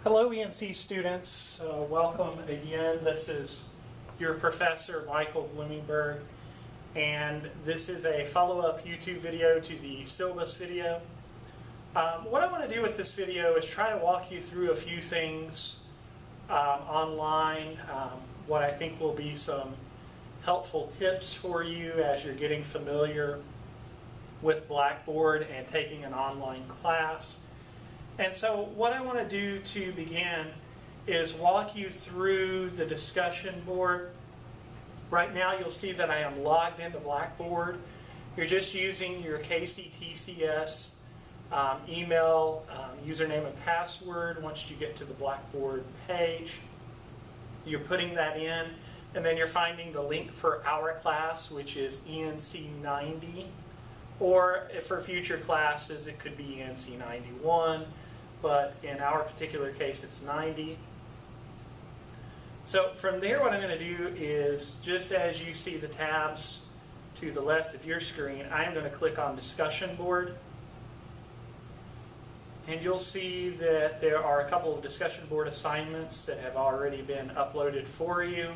Hello ENC students, welcome again. This is your professor Michael Bloomingberg, and this is a follow-up YouTube video to the syllabus video. What I want to do with this video is try to walk you through a few things online, what I think will be some helpful tips for you as you're getting familiar with Blackboard and taking an online class. And so what I want to do to begin is walk you through the discussion board. Right now you'll see that I am logged into Blackboard. You're just using your KCTCS email, username and password. Once you get to the Blackboard page, you're putting that in, and then you're finding the link for our class, which is ENC 90. Or if for future classes, it could be ENC 91. But in our particular case, it's 90. So from there, what I'm going to do is, just as you see the tabs to the left of your screen, I'm going to click on Discussion Board. And you'll see that there are a couple of discussion board assignments that have already been uploaded for you.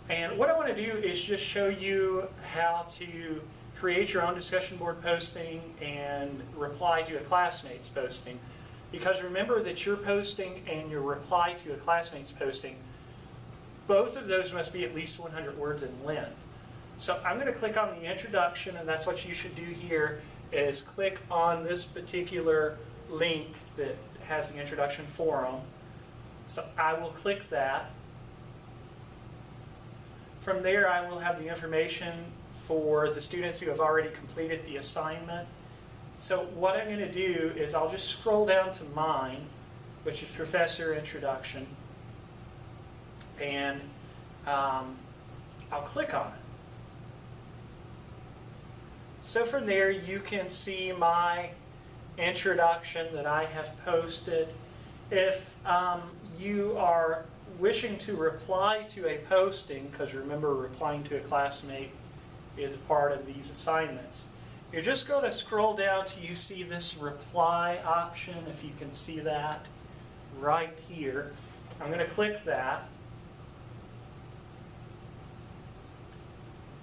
And what I want to do is just show you how to create your own discussion board posting and reply to a classmate's posting. Because remember that your posting and your reply to a classmate's posting, both of those must be at least 100 words in length. So I'm going to click on the introduction, and that's what you should do here, is click on this particular link that has the introduction forum. So I will click that. From there, I will have the information for the students who have already completed the assignment. So what I'm going to do is I'll just scroll down to mine, which is Professor Introduction, and I'll click on it. So from there you can see my introduction that I have posted. If you are wishing to reply to a posting, because remember replying to a classmate is a part of these assignments, you're just going to scroll down till you see this reply option, if you can see that right here. I'm going to click that.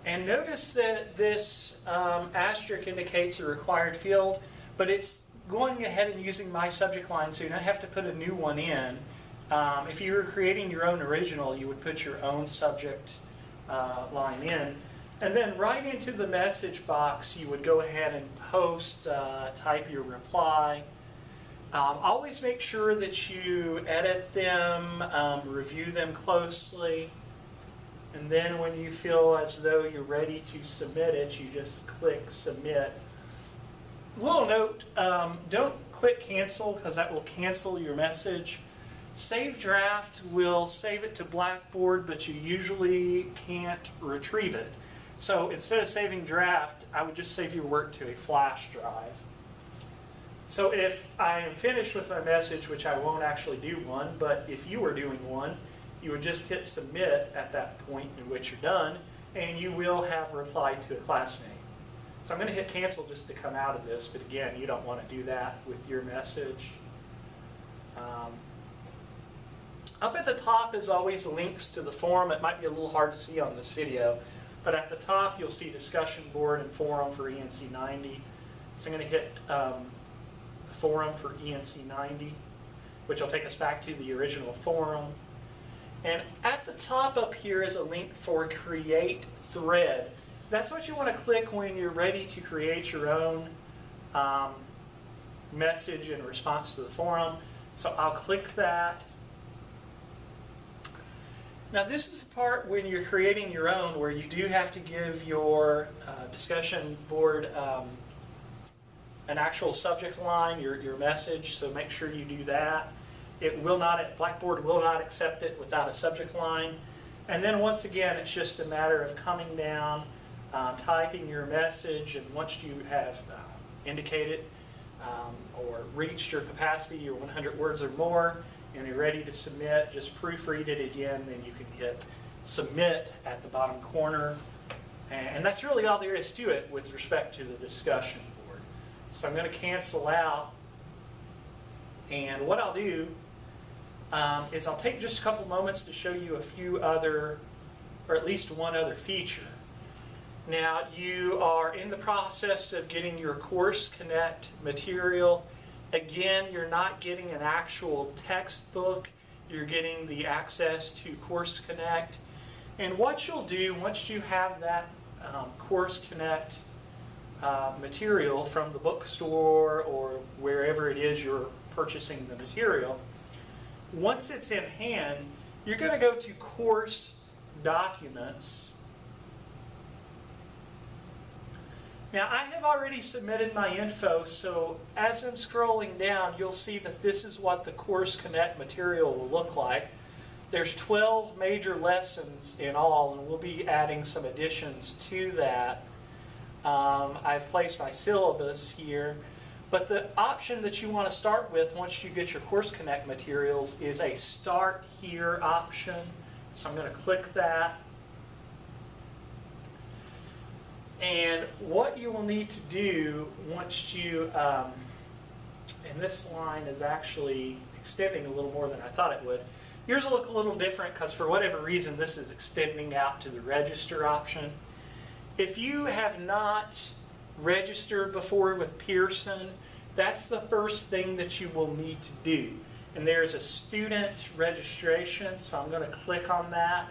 And notice that this asterisk indicates a required field, but it's going ahead and using my subject line, so you don't have to put a new one in. If you were creating your own original, you would put your own subject line in. And then right into the message box, you would go ahead and post, type your reply. Always make sure that you edit them, review them closely. And then when you feel as though you're ready to submit it, you just click Submit. Little note, don't click Cancel, because that will cancel your message. Save Draft will save it to Blackboard, but you usually can't retrieve it. So instead of saving draft, I would just save your work to a flash drive. So if I am finished with my message, which I won't actually do one, but if you were doing one, you would just hit submit at that point in which you're done, and you will have replied to a classmate. So I'm going to hit cancel just to come out of this, but again, you don't want to do that with your message. Up at the top is always links to the forum. It might be a little hard to see on this video, but at the top you'll see discussion board and forum for ENC 90. So I'm going to hit the forum for ENC 90, which will take us back to the original forum. And at the top up here is a link for create thread. That's what you want to click when you're ready to create your own message in response to the forum. So I'll click that. Now this is the part when you're creating your own where you do have to give your discussion board an actual subject line, your message, so make sure you do that. It will not, Blackboard will not accept it without a subject line. And then once again, it's just a matter of coming down, typing your message, and once you have indicated or reached your capacity, your 100 words or more, and you're ready to submit, just proofread it again, then you can hit submit at the bottom corner. And that's really all there is to it with respect to the discussion board. So I'm going to cancel out, and what I'll do is I'll take just a couple moments to show you a few other, or at least one other feature. Now, you are in the process of getting your Course Connect material. Again, you're not getting an actual textbook. You're getting the access to Course Connect. And what you'll do once you have that Course Connect material from the bookstore or wherever it is you're purchasing the material, once it's in hand, you're going to go to Course Documents. Now, I have already submitted my info, so as I'm scrolling down, you'll see that this is what the Course Connect material will look like. There's 12 major lessons in all, and we'll be adding some additions to that. I've placed my syllabus here, but the option that you want to start with once you get your Course Connect materials is a Start Here option. So I'm going to click that. And what you will need to do once you, and this line is actually extending a little more than I thought it would. Yours will look a little different because for whatever reason this is extending out to the register option. If you have not registered before with Pearson, that's the first thing that you will need to do. And there's a student registration, so I'm going to click on that.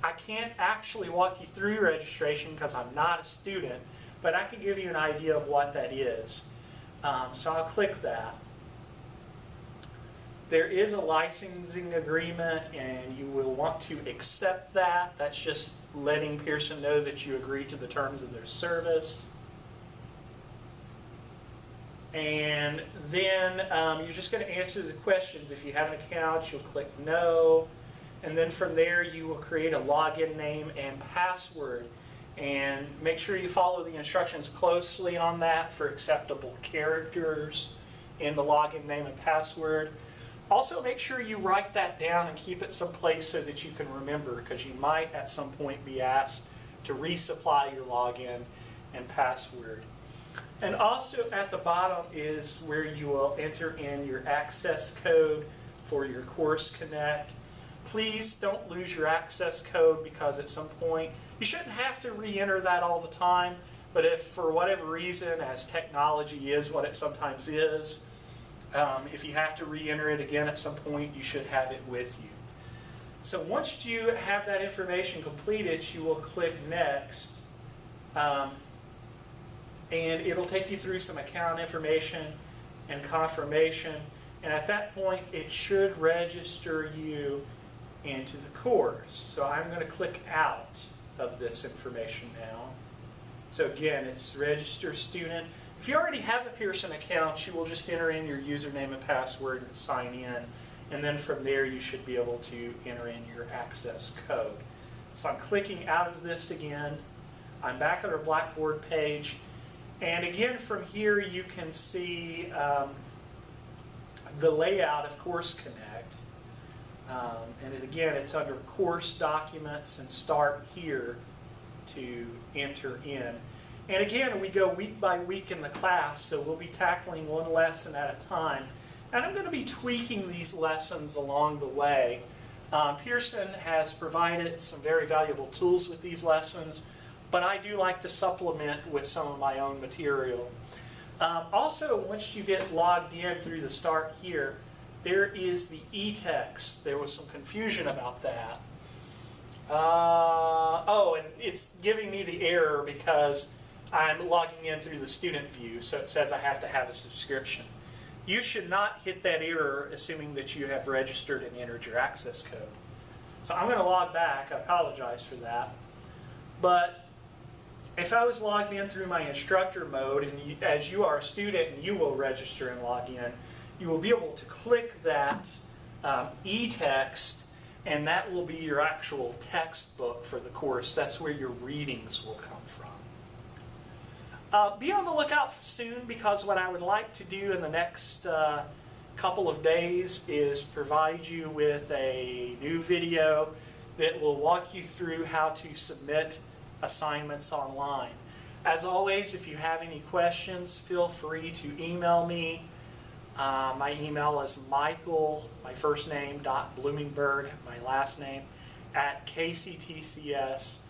I can't actually walk you through registration because I'm not a student, but I can give you an idea of what that is. So I'll click that. There is a licensing agreement, and you will want to accept that. That's just letting Pearson know that you agree to the terms of their service. And then you're just going to answer the questions. If you have an account, you'll click No. And then from there, you will create a login name and password. And make sure you follow the instructions closely on that for acceptable characters in the login name and password. Also, make sure you write that down and keep it someplace so that you can remember, because you might at some point be asked to resupply your login and password. And also at the bottom is where you will enter in your access code for your Course Connect. Please don't lose your access code, because at some point, you shouldn't have to re-enter that all the time, but if for whatever reason, as technology is what it sometimes is, if you have to re-enter it again at some point, you should have it with you. So once you have that information completed, you will click Next, and it'll take you through some account information and confirmation, and at that point, it should register you into the course. So I'm going to click out of this information now. So again, it's register student. If you already have a Pearson account, you will just enter in your username and password and sign in. And then from there, you should be able to enter in your access code. So I'm clicking out of this again. I'm back at our Blackboard page. And again, from here, you can see the layout of Course Connect. And again, it's under Course Documents and Start Here to enter in. And again, we go week by week in the class, so we'll be tackling one lesson at a time. And I'm going to be tweaking these lessons along the way. Pearson has provided some very valuable tools with these lessons, but I do like to supplement with some of my own material. Also, once you get logged in through the Start Here, there is the e-text. There was some confusion about that. Oh, and it's giving me the error because I'm logging in through the student view, so it says I have to have a subscription. You should not hit that error assuming that you have registered and entered your access code. So I'm going to log back. I apologize for that. But if I was logged in through my instructor mode, and as you are a student and you will register and log in, you will be able to click that e-text, and that will be your actual textbook for the course. That's where your readings will come from. Be on the lookout soon, because what I would like to do in the next couple of days is provide you with a new video that will walk you through how to submit assignments online. As always, if you have any questions, feel free to email me. My email is Michael, my first name, .Bloomingberg, my last name, at kctcs.edu.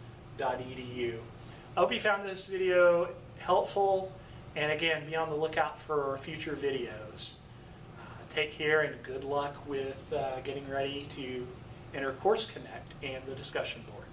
I hope you found this video helpful, and again, be on the lookout for future videos. Take care and good luck with getting ready to enter Course Connect and the discussion board.